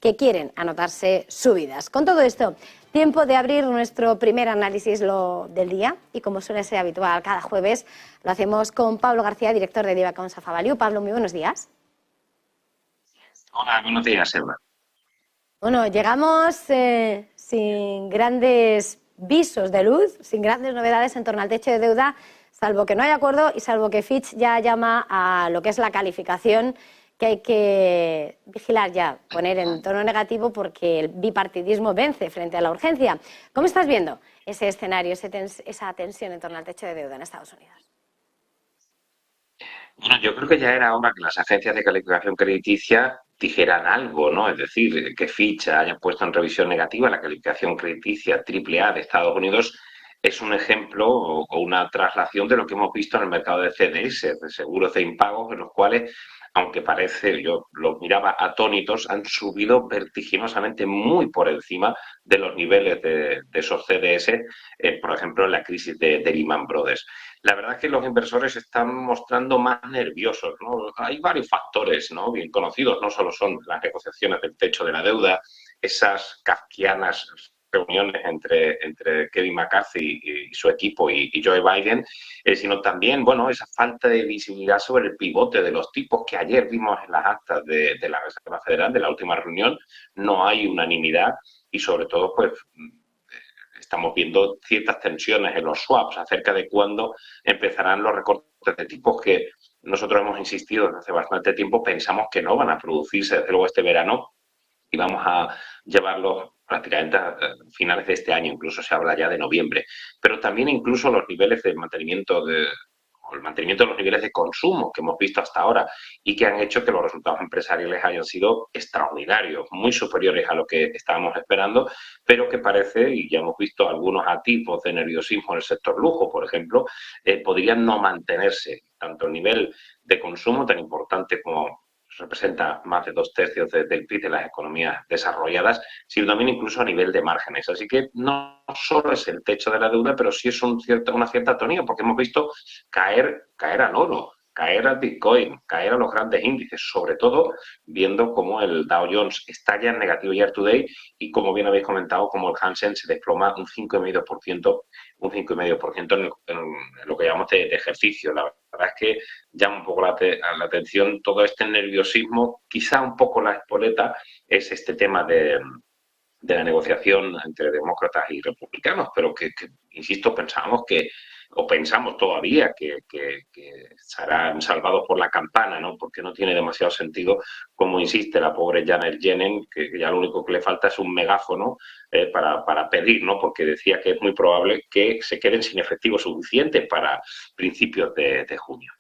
que quieren anotarse subidas. Con todo esto, tiempo de abrir nuestro primer análisis del día y como suele ser habitual cada jueves, lo hacemos con Pablo García, director de Diva Consa Value. Pablo, muy buenos días. Hola, buenos días, Eva. Bueno, llegamos sin grandes visos de luz, sin grandes novedades en torno al techo de deuda, salvo que no haya acuerdo y salvo que Fitch ya llama a lo que es la calificación que hay que vigilar ya, poner en tono negativo porque el bipartidismo vence frente a la urgencia. ¿Cómo estás viendo ese escenario, esa tensión en torno al techo de deuda en Estados Unidos? Bueno, yo creo que ya era hora que las agencias de calificación crediticia dijeran algo, ¿no? Es decir, que Fitch haya puesto en revisión negativa la calificación crediticia AAA de Estados Unidos es un ejemplo o una traslación de lo que hemos visto en el mercado de CDS, de seguros de impagos, en los cuales, aunque parece, yo los miraba atónitos, han subido vertiginosamente muy por encima de los niveles de esos CDS, por ejemplo, en la crisis de Lehman Brothers. La verdad es que los inversores se están mostrando más nerviosos, ¿no? Hay varios factores, ¿no?, bien conocidos, no solo son las negociaciones del techo de la deuda, esas kafkianas reuniones entre Kevin McCarthy y su equipo y Joe Biden, sino también, bueno, esa falta de visibilidad sobre el pivote de los tipos que ayer vimos en las actas de la Reserva Federal, de la última reunión. No hay unanimidad y sobre todo, pues, estamos viendo ciertas tensiones en los swaps acerca de cuándo empezarán los recortes de tipos que nosotros hemos insistido desde hace bastante tiempo, pensamos que no van a producirse desde luego este verano y vamos a llevarlos prácticamente a finales de este año, incluso se habla ya de noviembre. Pero también incluso los niveles de mantenimiento o el mantenimiento de los niveles de consumo que hemos visto hasta ahora y que han hecho que los resultados empresariales hayan sido extraordinarios, muy superiores a lo que estábamos esperando, pero que parece, y ya hemos visto algunos atisbos de nerviosismo en el sector lujo, por ejemplo, podrían no mantenerse tanto el nivel de consumo tan importante como representa más de 2/3 del PIB de las economías desarrolladas, sino también incluso a nivel de márgenes. Así que no solo es el techo de la deuda, pero sí es una cierta tonía, porque hemos visto caer al oro, caer al Bitcoin, caer a los grandes índices, sobre todo viendo cómo el Dow Jones está ya en negativo year to date y como bien habéis comentado, como el Hansen se desploma un 5,5% en lo que llamamos de ejercicio. La verdad es que llama un poco la atención todo este nerviosismo. Quizá un poco la espoleta es este tema de la negociación entre demócratas y republicanos, pero que insisto, pensamos todavía que serán salvados por la campana, ¿no? Porque no tiene demasiado sentido, como insiste la pobre Janet Yellen, que ya lo único que le falta es un megáfono para pedir, ¿no? Porque decía que es muy probable que se queden sin efectivo suficiente para principios de junio.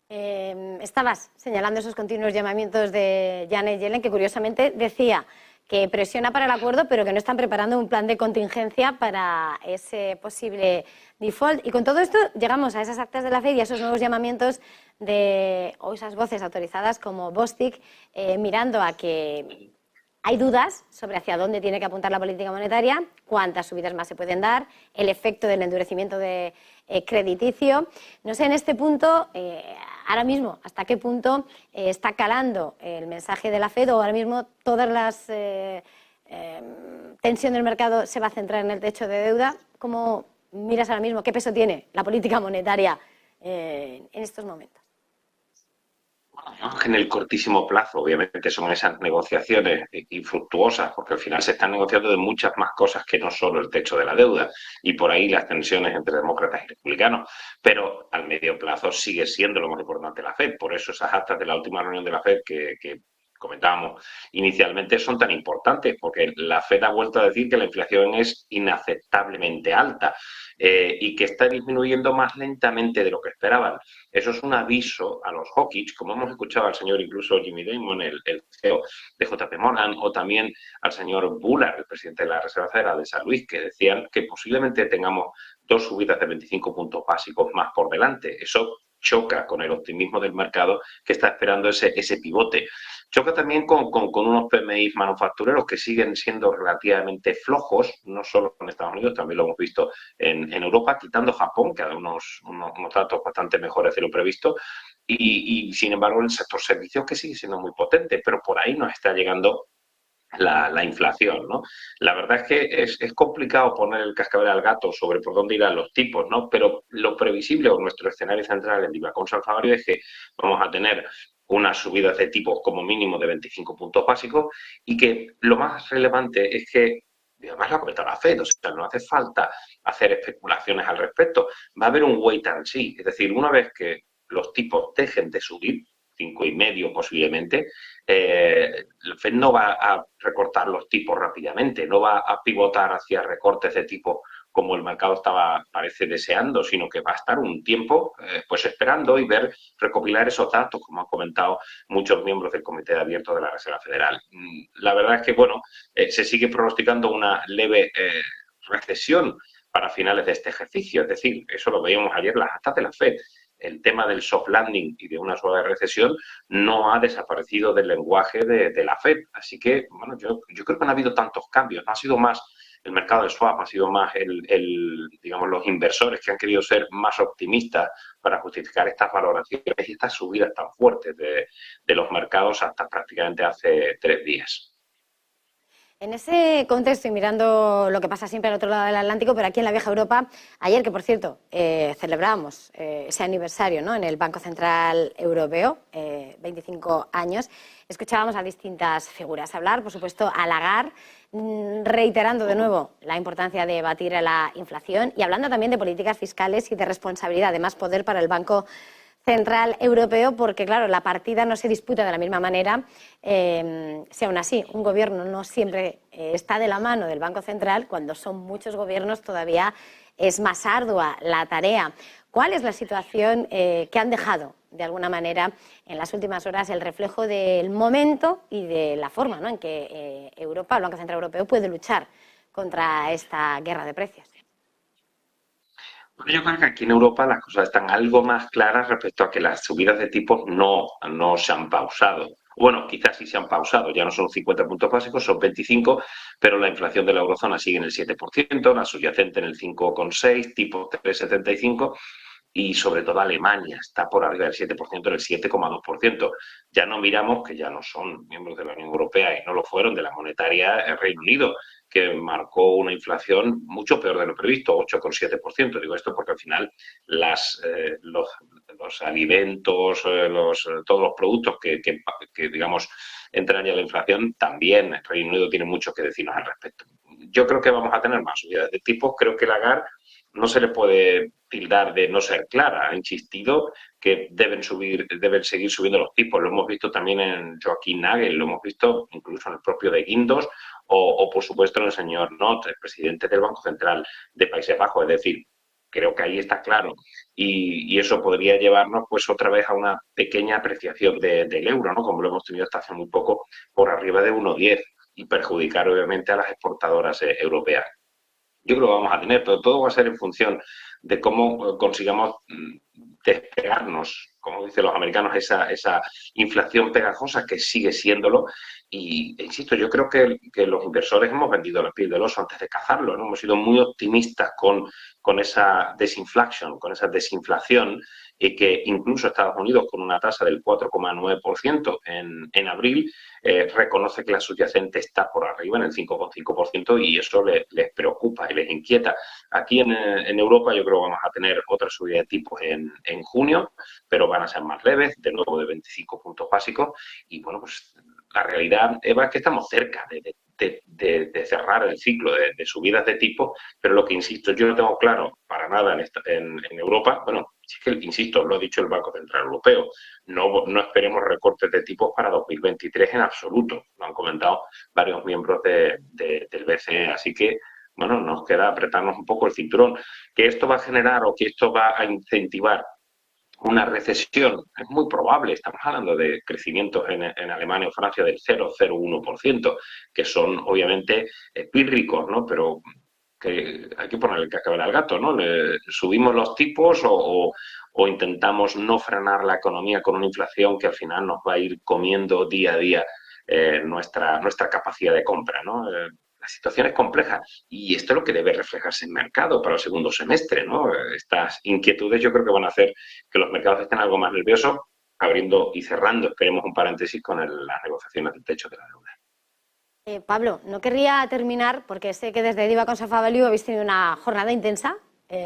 Estabas señalando esos continuos llamamientos de Janet Yellen, que curiosamente decía que presiona para el acuerdo, pero que no están preparando un plan de contingencia para ese posible default. Y con todo esto llegamos a esas actas de la FED y a esos nuevos llamamientos o esas voces autorizadas como Bostic, mirando a que hay dudas sobre hacia dónde tiene que apuntar la política monetaria, cuántas subidas más se pueden dar, el efecto del endurecimiento crediticio. No sé, en este punto, ahora mismo, hasta qué punto está calando el mensaje de la FED o ahora mismo todas las tensión del mercado se va a centrar en el techo de deuda. ¿Cómo miras ahora mismo? ¿Qué peso tiene la política monetaria en estos momentos? En el cortísimo plazo, obviamente, son esas negociaciones infructuosas, porque al final se están negociando de muchas más cosas que no solo el techo de la deuda, y por ahí las tensiones entre demócratas y republicanos. Pero al medio plazo sigue siendo lo más importante la FED. Por eso esas actas de la última reunión de la FED que comentábamos inicialmente son tan importantes, porque la FED ha vuelto a decir que la inflación es inaceptablemente alta y que está disminuyendo más lentamente de lo que esperaban. Eso es un aviso a los hawkish, como hemos escuchado al señor incluso Jimmy Dimon, el CEO de JP Morgan, o también al señor Bullard, el presidente de la Reserva Federal de San Luis, que decían que posiblemente tengamos 2 subidas de 25 puntos básicos más por delante. Eso choca con el optimismo del mercado que está esperando ese pivote. Choca también con unos PMI manufactureros que siguen siendo relativamente flojos, no solo en Estados Unidos, también lo hemos visto en Europa, quitando Japón, que ha dado unos datos bastante mejores de lo previsto, sin embargo el sector servicios que sigue siendo muy potente, pero por ahí nos está llegando la inflación, ¿no? La verdad es que es complicado poner el cascabel al gato sobre por dónde irán los tipos, ¿no? Pero lo previsible o nuestro escenario central en Divacón Salfavario es que vamos a tener unas subidas de tipos como mínimo de 25 puntos básicos y que lo más relevante es que, y además lo ha comentado la FED, o sea, no hace falta hacer especulaciones al respecto. Va a haber un wait and see, es decir, una vez que los tipos dejen de subir, 5,5 posiblemente, el FED no va a recortar los tipos rápidamente, no va a pivotar hacia recortes de tipo como el mercado parece deseando, sino que va a estar un tiempo pues esperando y recopilar esos datos, como han comentado muchos miembros del Comité Abierto de la Reserva Federal. La verdad es que, bueno, se sigue pronosticando una leve recesión para finales de este ejercicio, es decir, eso lo veíamos ayer las actas de la FED. El tema del soft landing y de una suave recesión no ha desaparecido del lenguaje de la FED. Así que, bueno, yo creo que no ha habido tantos cambios, no ha sido más el mercado de swap, ha sido más digamos, los inversores que han querido ser más optimistas para justificar estas valoraciones y estas subidas tan fuertes de los mercados hasta prácticamente hace 3 días. En ese contexto y mirando lo que pasa siempre al otro lado del Atlántico, pero aquí en la vieja Europa, ayer que por cierto celebrábamos ese aniversario, ¿no?, en el Banco Central Europeo, 25 años, escuchábamos a distintas figuras hablar, por supuesto a Lagarde, reiterando de nuevo la importancia de batir a la inflación y hablando también de políticas fiscales y de responsabilidad, de más poder para el Banco Central Europeo, porque claro, la partida no se disputa de la misma manera, si aún así un gobierno no siempre está de la mano del Banco Central, cuando son muchos gobiernos todavía es más ardua la tarea. ¿Cuál es la situación que han dejado, de alguna manera, en las últimas horas el reflejo del momento y de la forma, ¿no?, en que Europa, el Banco Central Europeo, puede luchar contra esta guerra de precios? Yo creo que aquí en Europa las cosas están algo más claras respecto a que las subidas de tipos no se han pausado. Bueno, quizás sí se han pausado, ya no son 50 puntos básicos, son 25, pero la inflación de la eurozona sigue en el 7%, la subyacente en el 5,6%, tipo 3,75%, y sobre todo Alemania está por arriba del 7%, en el 7,2%. Ya no miramos que ya no son miembros de la Unión Europea y no lo fueron de la monetaria el Reino Unido, que marcó una inflación mucho peor de lo previsto, 8,7%. Digo esto porque al final los alimentos, todos los productos que digamos entran ya a la inflación, también el Reino Unido tiene mucho que decirnos al respecto. Yo creo que vamos a tener más subidas de tipos. Creo que Lagarde no se le puede tildar de no ser clara. Ha insistido que deben seguir subiendo los tipos. Lo hemos visto también en Joaquín Nagel, lo hemos visto incluso en el propio de Guindos o por supuesto en el señor Not, el presidente del Banco Central de Países Bajos. Es decir, creo que ahí está claro. Y eso podría llevarnos pues otra vez a una pequeña apreciación del euro, ¿no?, como lo hemos tenido hasta hace muy poco, por arriba de 1,10 y perjudicar obviamente a las exportadoras europeas. Yo creo que vamos a tener, pero todo va a ser en función de cómo consigamos despegarnos, como dicen los americanos, esa inflación pegajosa que sigue siéndolo. Y insisto, yo creo que los inversores hemos vendido la piel del oso antes de cazarlo, ¿no? Hemos sido muy optimistas con esa desinflación, con esa desinflación, y que incluso Estados Unidos, con una tasa del 4,9% en abril, reconoce que la subyacente está por arriba, en el 5,5%, y eso les preocupa y les inquieta. Aquí en Europa yo creo que vamos a tener otra subida de tipos en junio, pero van a ser más leves, de nuevo de 25 puntos básicos, y bueno, pues la realidad, Eva, es que estamos cerca de cerrar el ciclo de subidas de tipos, pero lo que insisto, yo no tengo claro para nada en Europa. Bueno, sí que, insisto, lo ha dicho el Banco Central Europeo, no esperemos recortes de tipos para 2023 en absoluto, lo han comentado varios miembros del BCE, así que bueno, nos queda apretarnos un poco el cinturón. ¿Que esto va a generar o que esto va a incentivar una recesión? Es muy probable. Estamos hablando de crecimientos en Alemania o Francia del 0,01%, que son obviamente pírricos, ¿no? Pero que hay que ponerle el cascabel al gato, ¿no? Subimos los tipos o intentamos no frenar la economía con una inflación que al final nos va a ir comiendo día a día nuestra capacidad de compra, ¿no? La situación es compleja y esto es lo que debe reflejarse en el mercado para el segundo semestre, ¿no? Estas inquietudes yo creo que van a hacer que los mercados estén algo más nerviosos, abriendo y cerrando, esperemos un paréntesis con las negociaciones del techo de la deuda. Pablo, no querría terminar porque sé que desde Diva con Safa Value habéis tenido una jornada intensa,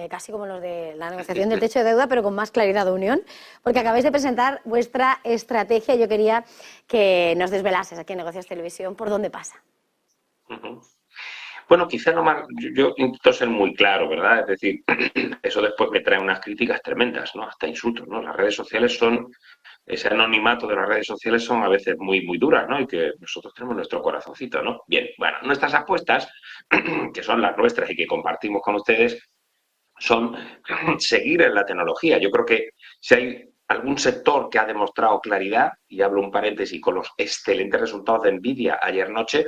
casi como los de la negociación del techo de deuda, pero con más claridad de unión, porque acabáis de presentar vuestra estrategia. Yo quería que nos desvelases aquí en Negocios Televisión por dónde pasa. Bueno, quizá no más, yo intento ser muy claro, ¿verdad? Es decir, eso después me trae unas críticas tremendas, ¿no? Hasta insultos, ¿no? Las redes sociales son, ese anonimato de las redes sociales son a veces muy, muy duras, ¿no? Y que nosotros tenemos nuestro corazoncito, ¿no? Bien, bueno, nuestras apuestas, que son las nuestras y que compartimos con ustedes, son seguir en la tecnología. Yo creo que si hay algún sector que ha demostrado claridad, y hablo un paréntesis con los excelentes resultados de Nvidia ayer noche,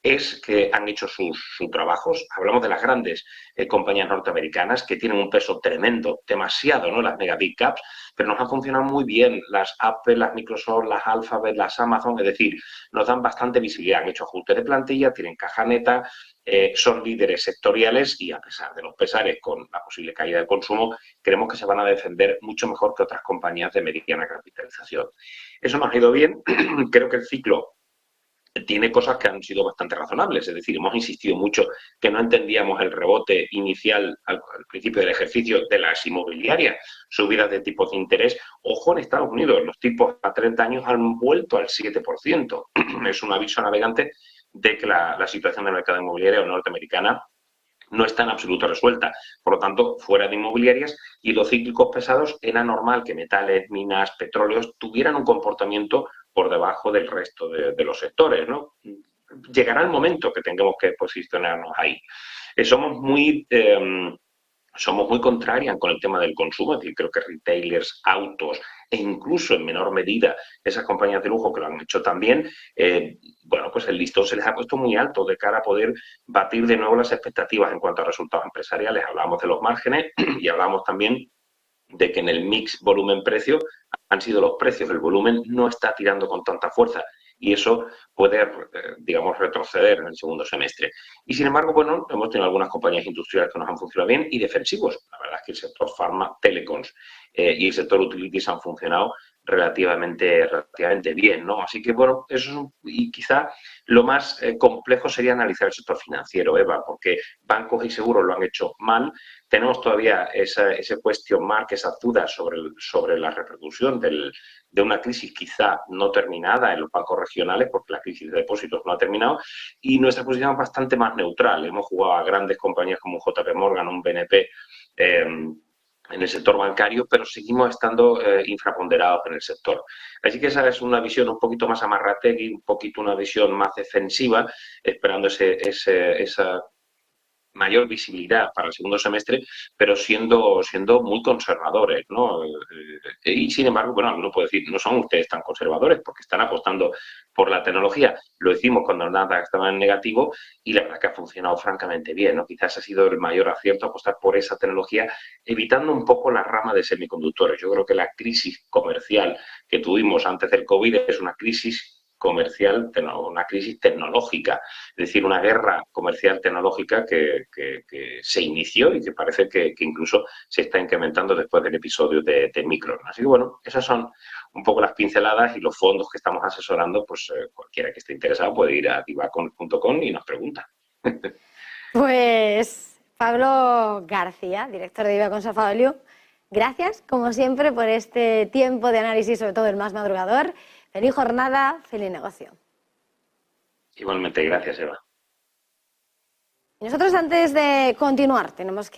es que han hecho sus trabajos. Hablamos de las grandes compañías norteamericanas que tienen un peso tremendo, demasiado, ¿no? Las mega big caps, pero nos han funcionado muy bien las Apple, las Microsoft, las Alphabet, las Amazon, es decir, nos dan bastante visibilidad. Han hecho ajustes de plantilla, tienen caja neta, son líderes sectoriales y a pesar de los pesares con la posible caída del consumo, creemos que se van a defender mucho mejor que otras compañías de mediana capitalización. Eso nos ha ido bien. Creo que el ciclo tiene cosas que han sido bastante razonables. Es decir, hemos insistido mucho que no entendíamos el rebote inicial al principio del ejercicio de las inmobiliarias, subidas de tipos de interés. Ojo, en Estados Unidos, los tipos a 30 años han vuelto al 7%. Es un aviso navegante de que la situación del mercado inmobiliario norteamericana no está en absoluto resuelta. Por lo tanto, fuera de inmobiliarias y los cíclicos pesados, era normal que metales, minas, petróleos tuvieran un comportamiento por debajo del resto de los sectores, ¿no? Llegará el momento que tengamos que posicionarnos ahí. Somos muy contrarias con el tema del consumo, es decir, creo que retailers, autos e incluso en menor medida esas compañías de lujo que lo han hecho también, bueno, pues el listón se les ha puesto muy alto de cara a poder batir de nuevo las expectativas en cuanto a resultados empresariales. Hablamos de los márgenes y hablamos también de que en el mix volumen-precio han sido los precios, el volumen no está tirando con tanta fuerza y eso puede, digamos, retroceder en el segundo semestre. Y sin embargo, bueno, hemos tenido algunas compañías industriales que nos han funcionado bien y defensivos. La verdad es que el sector pharma, telecoms y el sector utilities han funcionado relativamente bien, ¿no? Así que, bueno, eso es y quizá lo más complejo sería analizar el sector financiero, Eva, porque bancos y seguros lo han hecho mal. Tenemos todavía ese question mark, esa duda sobre la repercusión de una crisis quizá no terminada en los bancos regionales, porque la crisis de depósitos no ha terminado, y nuestra posición es bastante más neutral. Hemos jugado a grandes compañías como JP Morgan, un BNP, en el sector bancario, pero seguimos estando infraponderados en el sector. Así que esa es una visión un poquito más amarrategui, un poquito una visión más defensiva, esperando esa mayor visibilidad para el segundo semestre, pero siendo muy conservadores, ¿no? Y sin embargo, bueno, uno puede decir, no son ustedes tan conservadores porque están apostando por la tecnología. Lo hicimos cuando el Nasdaq estaba en negativo y la verdad que ha funcionado francamente bien, ¿no? Quizás ha sido el mayor acierto apostar por esa tecnología, evitando un poco la rama de semiconductores. Yo creo que la crisis comercial que tuvimos antes del COVID es una crisis comercial, una crisis tecnológica, es decir, una guerra comercial tecnológica que se inició y que parece que incluso se está incrementando después del episodio de Micron. Así que bueno, esas son un poco las pinceladas y los fondos que estamos asesorando, pues cualquiera que esté interesado puede ir a divacon.com y nos pregunta. Pues Pablo García, director de Diva con Safa Value, gracias como siempre por este tiempo de análisis, sobre todo el más madrugador. Feliz jornada, feliz negocio. Igualmente, gracias, Eva. Y nosotros antes de continuar tenemos que